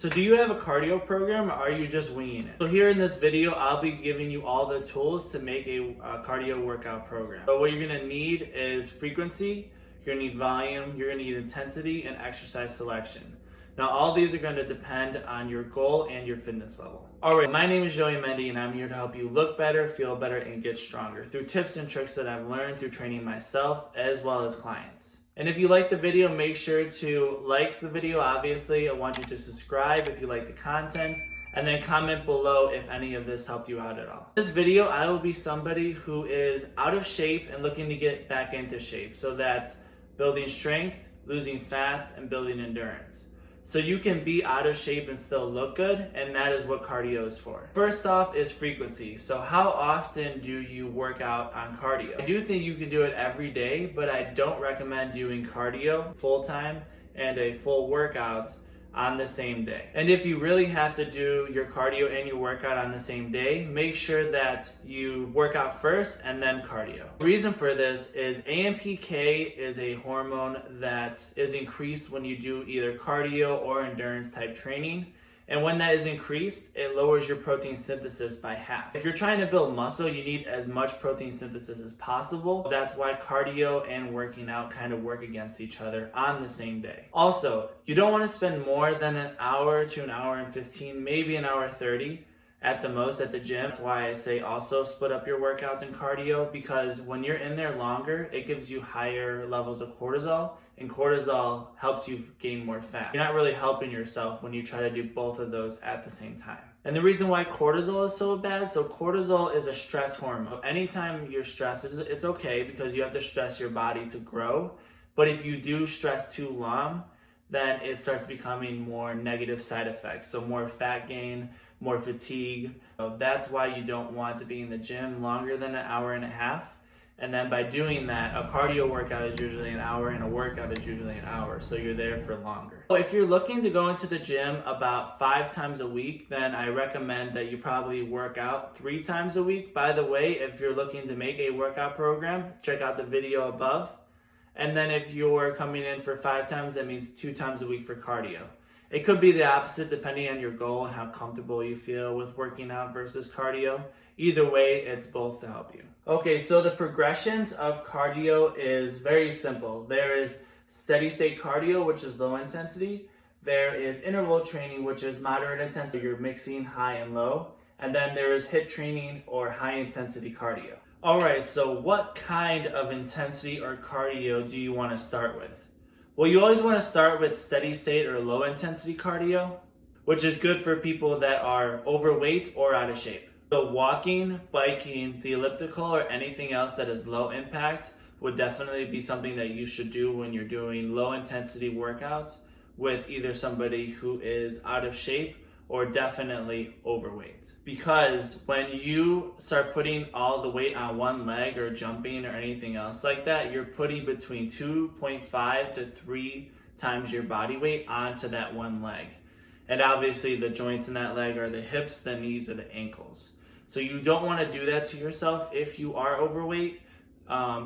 So do you have a cardio program or are you just winging it? So here in this video, I'll be giving you all the tools to make a cardio workout program. So what you're gonna need is frequency, you're gonna need volume, you're gonna need intensity, and exercise selection. Now all these are gonna depend on your goal and your fitness level. All right, my name is Mende and I'm here to help you look better, feel better, and get stronger through tips and tricks that I've learned through training myself as well as clients. And if you like the video, make sure to like the video, obviously. I want you to subscribe if you like the content, and then comment below if any of this helped you out at all. In this video, I will be somebody who is out of shape and looking to get back into shape. So that's building strength, losing fat, and building endurance. So you can be out of shape and still look good, and that is what cardio is for. First off is frequency. So how often do you work out on cardio? I do think you can do it every day, but I don't recommend doing cardio full time and a full workout on the same day. And if you really have to do your cardio and your workout on the same day, make sure that you work out first and then cardio. The reason for this is AMPK is a hormone that is increased when you do either cardio or endurance type training. And when that is increased, it lowers your protein synthesis by half. If you're trying to build muscle, you need as much protein synthesis as possible. That's why cardio and working out kind of work against each other on the same day. Also, you don't want to spend more than an hour to an hour and 15, maybe an hour 30 at the most at the gym. That's why I say also split up your workouts and cardio, because when you're in there longer, it gives you higher levels of cortisol, and cortisol helps you gain more fat. You're not really helping yourself when you try to do both of those at the same time. And the reason why cortisol is so bad, so cortisol is a stress hormone. Anytime you're stressed, it's okay because you have to stress your body to grow. But if you do stress too long, then it starts becoming more negative side effects. So more fat gain, more fatigue. So that's why you don't want to be in the gym longer than an hour and a half. And then by doing that, a cardio workout is usually an hour and a workout is usually an hour. So you're there for longer. So if you're looking to go into the gym about 5 times a week, then I recommend that you probably work out 3 times a week. By the way, if you're looking to make a workout program, check out the video above. And then if you're coming in for 5 times, that means 2 times a week for cardio. It could be the opposite depending on your goal and how comfortable you feel with working out versus cardio. Either way, it's both to help you. Okay, so the progressions of cardio is very simple. There is steady state cardio, which is low intensity. There is interval training, which is moderate intensity. You're mixing high and low. And then there is HIIT training or high intensity cardio. All right, so what kind of intensity or cardio do you want to start with? Well, you always want to start with steady state or low intensity cardio, which is good for people that are overweight or out of shape. So walking, biking, the elliptical, or anything else that is low impact would definitely be something that you should do when you're doing low intensity workouts with either somebody who is out of shape or definitely overweight. Because when you start putting all the weight on one leg or jumping or anything else like that, you're putting between 2.5 to 3 times your body weight onto that one leg. And obviously the joints in that leg are the hips, the knees, or the ankles. So you don't want to do that to yourself if you are overweight,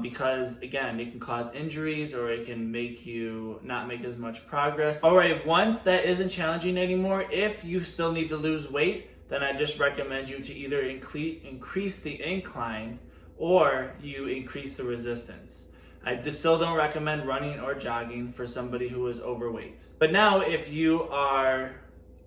because again, it can cause injuries or it can make you not make as much progress. All right, once that isn't challenging anymore, if you still need to lose weight, then I just recommend you to either increase the incline or you increase the resistance. I just still don't recommend running or jogging for somebody who is overweight. But now if you are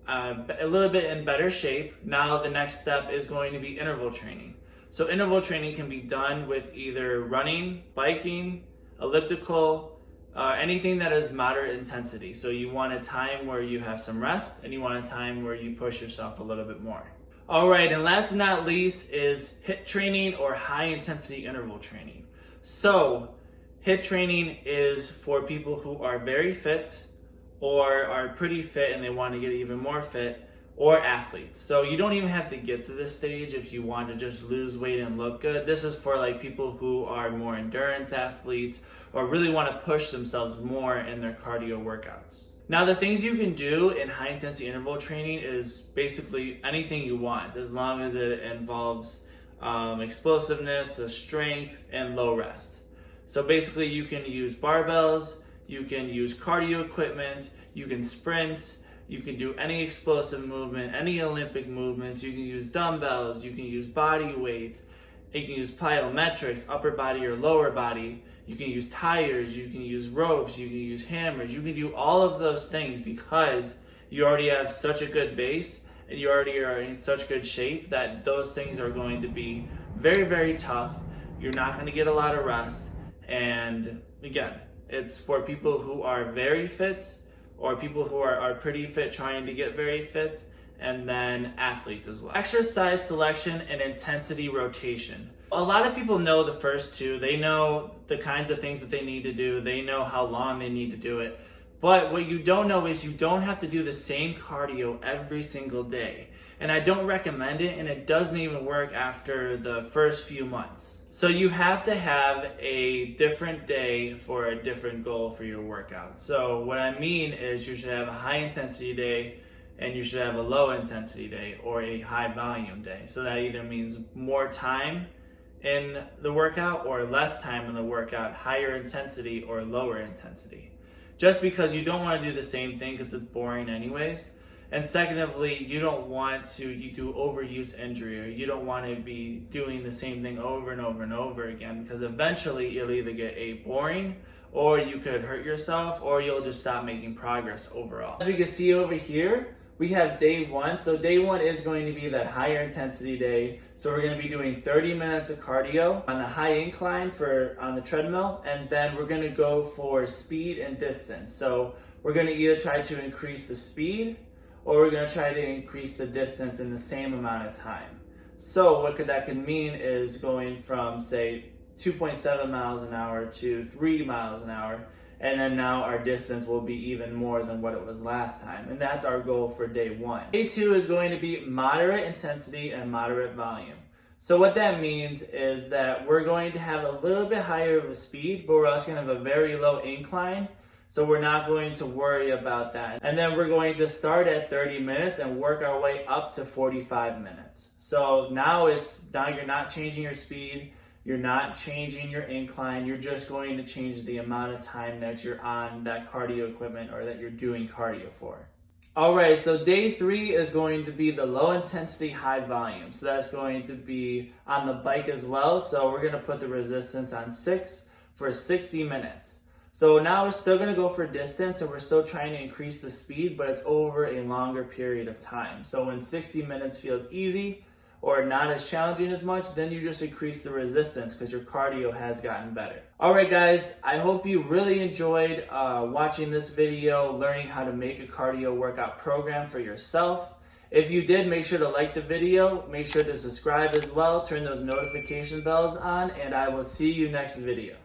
a little bit in better shape, now the next step is going to be interval training. So interval training can be done with either running, biking, elliptical, anything that is moderate intensity. So you want a time where you have some rest and you want a time where you push yourself a little bit more. All right, and last but not least is HIIT training or high intensity interval training. So HIIT training is for people who are very fit or are pretty fit and they want to get even more fit, or athletes. So you don't even have to get to this stage if you want to just lose weight and look good. This is for like people who are more endurance athletes or really want to push themselves more in their cardio workouts. Now the things you can do in high intensity interval training is basically anything you want, as long as it involves explosiveness, strength, and low rest. So basically you can use barbells, you can use cardio equipment, you can sprint, You can do any explosive movement, any Olympic movements. You can use dumbbells, you can use body weights, you can use plyometrics, upper body or lower body. You can use tires, you can use ropes, you can use hammers. You can do all of those things because you already have such a good base and you already are in such good shape that those things are going to be very, very tough. You're not going to get a lot of rest. And again, it's for people who are very fit or people who are pretty fit trying to get very fit, and then athletes as well. Exercise selection and intensity rotation. A lot of people know the first two. They know the kinds of things that they need to do. They know how long they need to do it. But what you don't know is you don't have to do the same cardio every single day. And I don't recommend it, and it doesn't even work after the first few months. So you have to have a different day for a different goal for your workout. So what I mean is you should have a high intensity day and you should have a low intensity day or a high volume day. So that either means more time in the workout or less time in the workout, higher intensity or lower intensity. Just because you don't want to do the same thing because it's boring anyways. And secondly, you don't want to do overuse injury, or you don't want to be doing the same thing over and over and over again, because eventually you'll either get boring, or you could hurt yourself, or you'll just stop making progress overall. As we can see over here, we have day one. So day one is going to be that higher intensity day. So we're going to be doing 30 minutes of cardio on the high incline on the treadmill, and then we're going to go for speed and distance. So we're going to either try to increase the speed or we're going to try to increase the distance in the same amount of time. So what that could mean is going from, say, 2.7 miles an hour to 3 miles an hour. And then now our distance will be even more than what it was last time. And that's our goal for day one. Day two is going to be moderate intensity and moderate volume. So what that means is that we're going to have a little bit higher of a speed, but we're also going to have a very low incline. So we're not going to worry about that. And then we're going to start at 30 minutes and work our way up to 45 minutes. So now you're not changing your speed. You're not changing your incline. You're just going to change the amount of time that you're on that cardio equipment or that you're doing cardio for. All right, so day three is going to be the low intensity, high volume. So that's going to be on the bike as well. So we're going to put the resistance on 6 for 60 minutes. So now we're still going to go for distance, and we're still trying to increase the speed, but it's over a longer period of time. So when 60 minutes feels easy, or not as challenging as much, then you just increase the resistance because your cardio has gotten better. All right, guys, I hope you really enjoyed watching this video, learning how to make a cardio workout program for yourself. If you did, make sure to like the video, make sure to subscribe as well, turn those notification bells on, and I will see you next video.